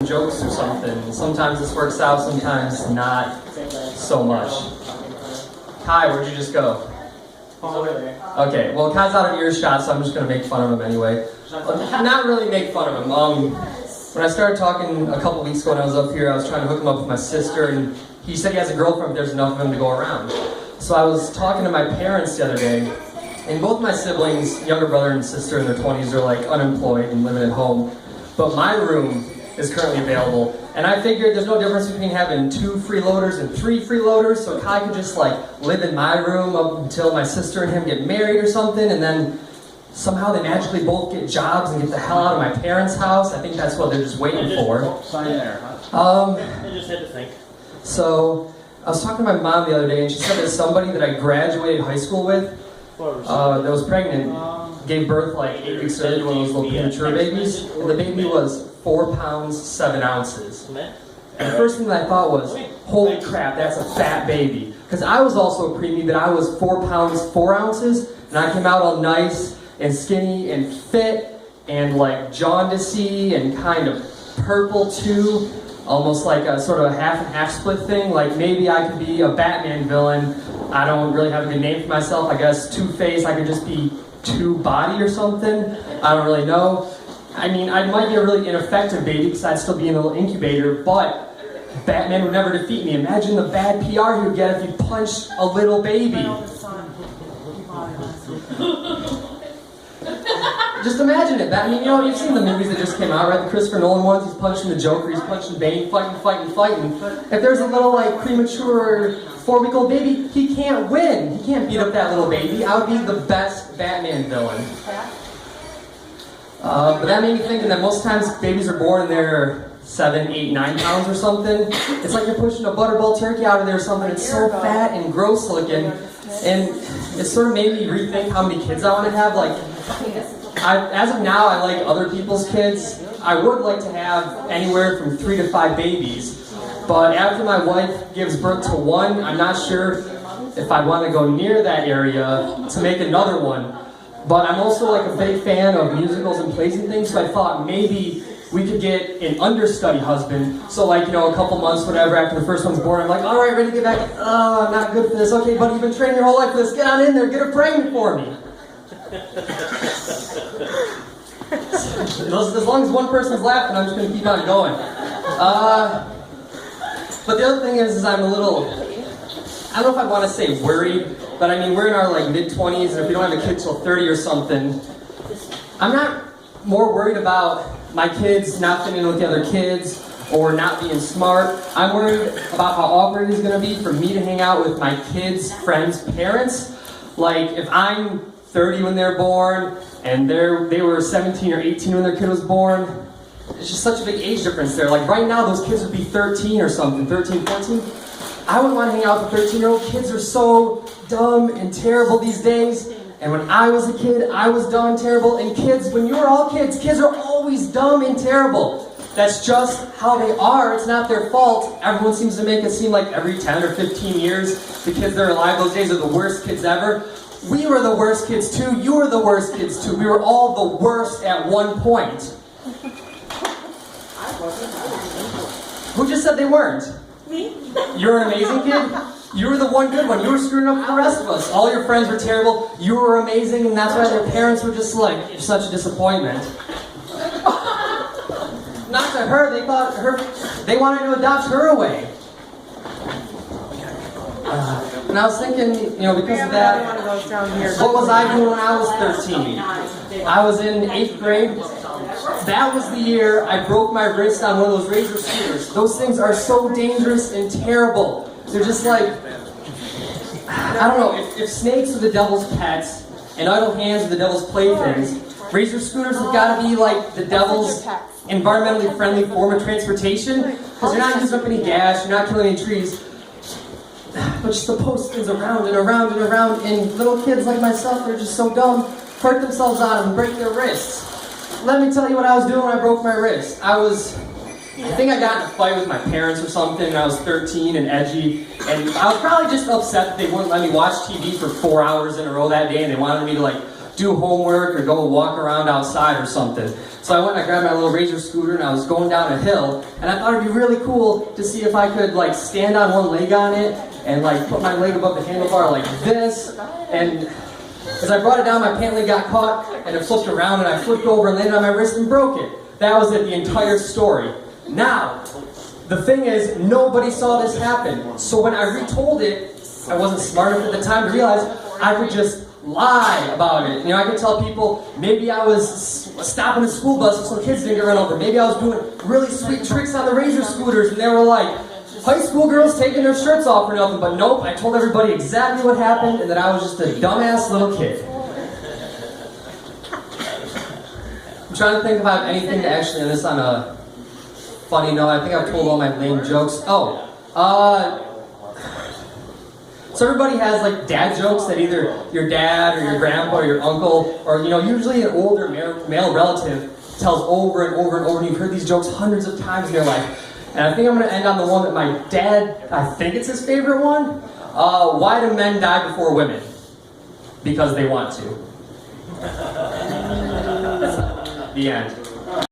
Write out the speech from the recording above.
jokes or something. Sometimes this works out, sometimes not so much. Kai, where'd you just go? Okay, well Kai's out of earshot, so I'm just going to make fun of him anyway. Not really make fun of him. When I started talking a couple weeks ago when I was up here, I was trying to hook him up with my sister, and he said he has a girlfriend, but there's enough of him to go around. So I was talking to my parents the other day, and both my siblings, younger brother and sister in their 20s, are like unemployed and living at home. But my room is currently available, and I figured there's no difference between having 2 freeloaders and 3 freeloaders, so Kai could just like live in my room up until my sister and him get married or something, and then somehow they magically both get jobs and get the hell out of my parents' house. I think that's what they're just waiting for. Sign there, huh? I just had to think. So, I was talking to my mom the other day, and she said that somebody that I graduated high school with, that was pregnant, gave birth like 8 weeks early to one of those little premature babies, and the baby was 4 pounds, 7 ounces. And the first thing that I thought was, holy crap, that's a fat baby. Because I was also a preemie, but I was 4 pounds, 4 ounces, and I came out all nice and skinny and fit and like jaundicey and kind of purple too, almost like a sort of a half and half split thing. Like maybe I could be a Batman villain. I don't really have a good name for myself. I guess Two-Face, I could just be Two-Body or something. I don't really know. I mean, I might be a really ineffective baby because I'd still be in a little incubator, but Batman would never defeat me. Imagine the bad PR he would get if he punched a little baby. Just imagine it. I mean, you know, you've seen the movies that just came out, right? The Christopher Nolan ones. He's punching the Joker. He's punching Bane, fighting. If there's a little, like, premature 4-week-old baby, he can't win. He can't beat up that little baby. I would be the best Batman villain. But that made me thinking that most times babies are born and they're 7, 8, 9 pounds or something. It's like you're pushing a butterball turkey out of there or something. It's so fat and gross looking. And it sort of made me rethink how many kids I want to have. Like, as of now, I like other people's kids. I would like to have anywhere from 3 to 5 babies. But after my wife gives birth to one, I'm not sure if I want to go near that area to make another one. But I'm also like a big fan of musicals and plays and things, so I thought maybe we could get an understudy husband. So like, you know, a couple months, whatever, after the first one's born, I'm like, all right, ready to get back. Oh, I'm not good for this. Okay, buddy, you've been training your whole life for this. Get on in there, get her pregnant for me. As long as one person's laughing, I'm just going to keep on going. But the other thing is I'm a little, I don't know if I want to say worried, but I mean, we're in our like mid-20s, and if we don't have a kid till 30 or something, I'm not more worried about my kids not fitting in with the other kids or not being smart. I'm worried about how awkward it's going to be for me to hang out with my kids' friends' parents. Like, if I'm 30 when they're born, and they were 17 or 18 when their kid was born, it's just such a big age difference there. Like, right now, those kids would be 13 or something, 13, 14. I wouldn't want to hang out with 13-year-old. Kids are so dumb and terrible these days. And when I was a kid, I was dumb and terrible. And kids, when you were all kids are always dumb and terrible. That's just how they are. It's not their fault. Everyone seems to make it seem like every 10 or 15 years, the kids that are alive those days are the worst kids ever. We were the worst kids too. You were the worst kids too. We were all the worst at one point. Who just said they weren't? Me? You're an amazing kid. You were the one good one. You were screwing up for the rest of us. All your friends were terrible. You were amazing, and that's why their parents were just like, you're such a disappointment. Not to her. They wanted to adopt her away. And I was thinking, you know, because of that, what was I doing when I was 13? I was in 8th grade. That was the year I broke my wrist on one of those razor scooters. Those things are so dangerous and terrible. They're just like, I don't know, if snakes are the devil's pets and idle hands are the devil's playthings, razor scooters have got to be like the devil's environmentally friendly form of transportation, because you're not using up any gas, you're not killing any trees, but just the post spins around and around and around, and little kids like myself, they're just so dumb, hurt themselves on them and break their wrists. Let me tell you what I was doing when I broke my wrist. I think I got in a fight with my parents or something, and I was 13 and edgy, and I was probably just upset that they wouldn't let me watch TV for 4 hours in a row that day, and they wanted me to like do homework or go walk around outside or something. So I went and I grabbed my little Razor scooter and I was going down a hill, and I thought it'd be really cool to see if I could like stand on one leg on it and like put my leg above the handlebar like this. And as I brought it down, my pant leg got caught and it flipped around, and I flipped over and landed on my wrist and broke it. That was it, the entire story. Now, the thing is, nobody saw this happen. So when I retold it, I wasn't smart enough at the time to realize I could just lie about it. You know, I could tell people maybe I was stopping the school bus so some kids didn't get run over. Maybe I was doing really sweet tricks on the Razor scooters, and they were like, high school girls taking their shirts off or nothing. But nope, I told everybody exactly what happened and that I was just a dumbass little kid. I'm trying to think about anything to actually end this on a funny note. I think I've told all my lame jokes. So everybody has like dad jokes that either your dad or your grandpa or your uncle or, you know, usually an older male relative tells over and over and over, and you've heard these jokes hundreds of times in your life. And I think I'm going to end on the one that my dad, I think it's his favorite one. Why do men die before women? Because they want to. The end.